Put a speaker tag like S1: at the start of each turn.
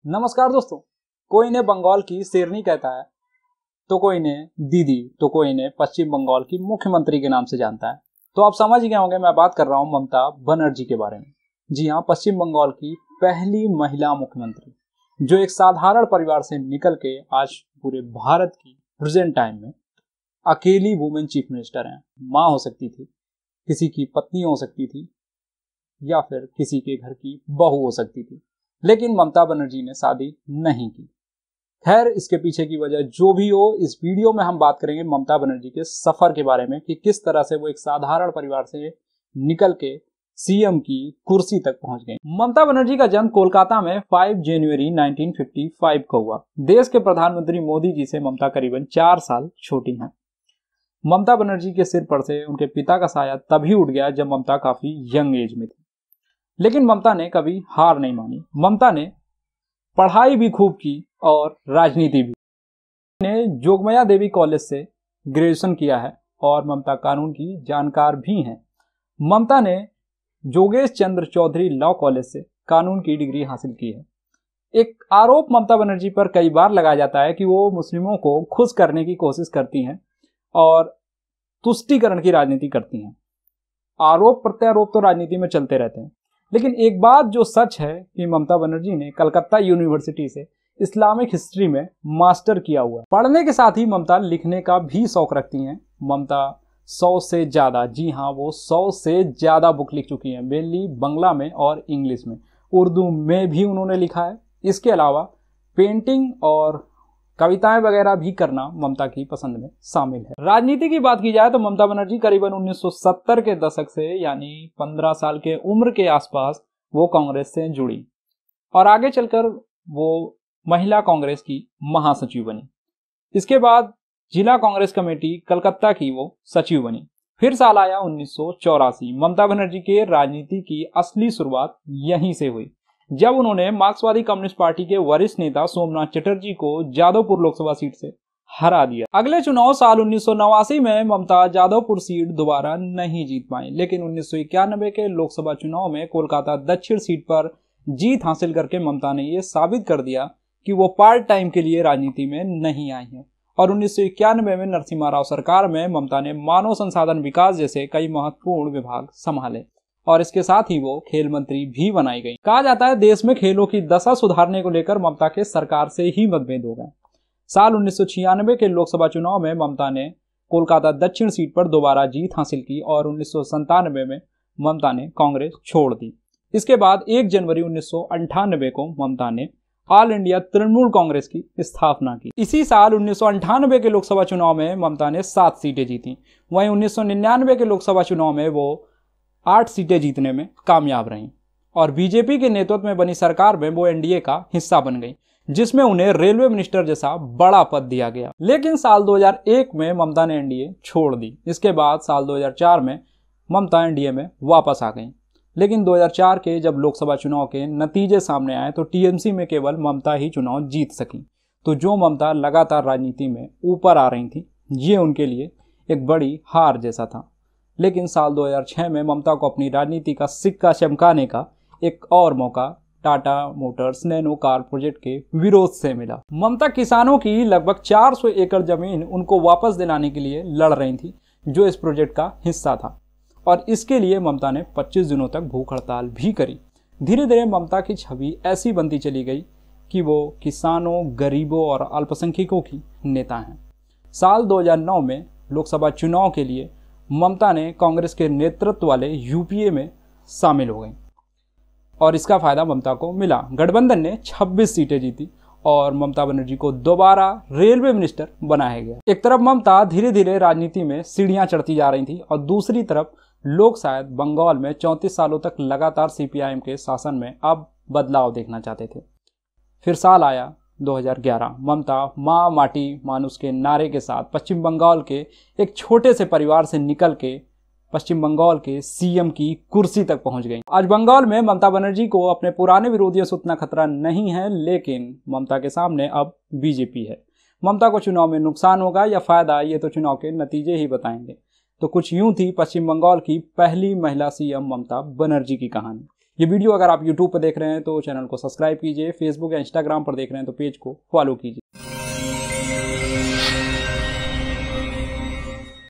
S1: नमस्कार दोस्तों। कोई इन्हें बंगाल की शेरनी कहता है, तो कोई इन्हें दीदी, तो कोई इन्हें पश्चिम बंगाल की मुख्यमंत्री के नाम से जानता है। तो आप समझ गए होंगे मैं बात कर रहा हूं ममता बनर्जी के बारे में। जी हाँ, पश्चिम बंगाल की पहली महिला मुख्यमंत्री, जो एक साधारण परिवार से निकल के आज पूरे भारत की प्रेजेंट टाइम में अकेली वुमेन चीफ मिनिस्टर हैं। माँ हो सकती थी, किसी की पत्नी हो सकती थी, या फिर किसी के घर की बहू हो सकती थी, लेकिन ममता बनर्जी ने शादी नहीं की। खैर, इसके पीछे की वजह जो भी हो, इस वीडियो में हम बात करेंगे ममता बनर्जी के सफर के बारे में कि किस तरह से वो एक साधारण परिवार से निकल के सीएम की कुर्सी तक पहुंच गई। ममता बनर्जी का जन्म कोलकाता में 5 जनवरी 1955 को हुआ। देश के प्रधानमंत्री मोदी जी से ममता करीबन 4 साल छोटी हैं। ममता बनर्जी के सिर पर से उनके पिता का साया तभी उठ गया जब ममता काफी यंग एज में थी, लेकिन ममता ने कभी हार नहीं मानी। ममता ने पढ़ाई भी खूब की और राजनीति भी। ने जोगमाया देवी कॉलेज से ग्रेजुएशन किया है और ममता कानून की जानकार भी हैं। ममता ने जोगेश चंद्र चौधरी लॉ कॉलेज से कानून की डिग्री हासिल की है। एक आरोप ममता बनर्जी पर कई बार लगाया जाता है कि वो मुस्लिमों को खुश करने की कोशिश करती हैं और तुष्टीकरण की राजनीति करती हैं। आरोप प्रत्यारोप तो राजनीति में चलते रहते हैं, लेकिन एक बात जो सच है कि ममता बनर्जी ने कलकत्ता यूनिवर्सिटी से इस्लामिक हिस्ट्री में मास्टर किया हुआ है। पढ़ने के साथ ही ममता लिखने का भी शौक रखती हैं। ममता 100 से ज्यादा, जी हाँ, वो 100 से ज्यादा बुक लिख चुकी हैं, मेनली बांग्ला में और इंग्लिश में। उर्दू में भी उन्होंने लिखा है। इसके अलावा पेंटिंग और कविताएं वगैरह भी करना ममता की पसंद में शामिल है। राजनीति की बात की जाए तो ममता बनर्जी करीबन 1970 के दशक से, यानी 15 साल के उम्र के आसपास वो कांग्रेस से जुड़ी और आगे चलकर वो महिला कांग्रेस की महासचिव बनी। इसके बाद जिला कांग्रेस कमेटी कलकत्ता की वो सचिव बनी। फिर साल आया 1984। ममता बनर्जी के राजनीति की असली शुरुआत यहीं से हुई, जब उन्होंने मार्क्सवादी कम्युनिस्ट पार्टी के वरिष्ठ नेता सोमनाथ चटर्जी को जादवपुर लोकसभा सीट से हरा दिया। अगले चुनाव साल 1989 में ममता जादवपुर सीट दोबारा नहीं जीत पाई, लेकिन 1991 के लोकसभा चुनाव में कोलकाता दक्षिण सीट पर जीत हासिल करके ममता ने यह साबित कर दिया कि वो पार्ट टाइम के लिए राजनीति में नहीं आई है। और 1991 में नरसिम्हा राव सरकार में ममता ने मानव संसाधन विकास जैसे कई महत्वपूर्ण विभाग संभाले और इसके साथ ही वो खेल मंत्री भी बनाई गई। कहा जाता है देश में खेलों की दशा सुधारने को लेकर ममता के सरकार से ही मतभेद हो गए। साल 1996 के लोकसभा चुनाव में ममता ने कोलकाता दक्षिण सीट पर दोबारा जीत हासिल की और 1997 में ममता ने कांग्रेस छोड़ दी। इसके बाद 1 जनवरी 1998 को ममता ने ऑल इंडिया तृणमूल कांग्रेस की स्थापना की। इसी साल 1998 के लोकसभा चुनाव में ममता ने 7 सीटें जीती। वहीं 1999 के लोकसभा चुनाव में वो 8 सीटें जीतने में कामयाब रहीं और बीजेपी के नेतृत्व में बनी सरकार में वो एनडीए का हिस्सा बन गई, जिसमें उन्हें रेलवे मिनिस्टर जैसा बड़ा पद दिया गया। लेकिन साल 2001 में ममता ने एनडीए छोड़ दी। इसके बाद साल 2004 में ममता एनडीए में वापस आ गई, लेकिन 2004 के जब लोकसभा चुनाव के नतीजे सामने आए तो टीएमसी में केवल ममता ही चुनाव जीत सकी। तो जो ममता लगातार राजनीति में ऊपर आ रही थी, ये उनके लिए एक बड़ी हार जैसा था। लेकिन साल 2006 में ममता को अपनी राजनीति का सिक्का चमकाने का एक और मौका Tata Motors nano car project के विरोध से मिला। ममता किसानों की लगभग 400 एकड़ जमीन उनको वापस दिलाने के लिए लड़ रही थी, जो इस प्रोजेक्ट का हिस्सा था, और इसके लिए ममता ने 25 दिनों तक भूख हड़ताल भी करी। धीरे धीरे ममता की छवि ऐसी बनती चली गई कि वो किसानों, गरीबों और अल्पसंख्यकों की नेता हैं। साल 2009 में लोकसभा चुनाव के लिए ममता ने कांग्रेस के नेतृत्व वाले यूपीए में शामिल हो गई और इसका फायदा ममता को मिला। गठबंधन ने 26 सीटें जीती और ममता बनर्जी को दोबारा रेलवे मिनिस्टर बनाया गया। एक तरफ ममता धीरे धीरे राजनीति में सीढ़ियां चढ़ती जा रही थी और दूसरी तरफ लोग शायद बंगाल में 34 सालों तक लगातार सीपीआईएम के शासन में अब बदलाव देखना चाहते थे। फिर साल आया 2011। ममता माँ माटी मानुष के नारे के साथ पश्चिम बंगाल के एक छोटे से परिवार से निकल के पश्चिम बंगाल के सीएम की कुर्सी तक पहुंच गई। आज बंगाल में ममता बनर्जी को अपने पुराने विरोधियों से उतना खतरा नहीं है, लेकिन ममता के सामने अब बीजेपी है। ममता को चुनाव में नुकसान होगा या फायदा, ये तो चुनाव के नतीजे ही बताएंगे। तो कुछ यूं थी पश्चिम बंगाल की पहली महिला सीएम ममता बनर्जी की कहानी। ये वीडियो अगर आप यूट्यूब पर देख रहे हैं तो चैनल को सब्सक्राइब कीजिए, फेसबुक या इंस्टाग्राम पर देख रहे हैं तो पेज को फॉलो कीजिए।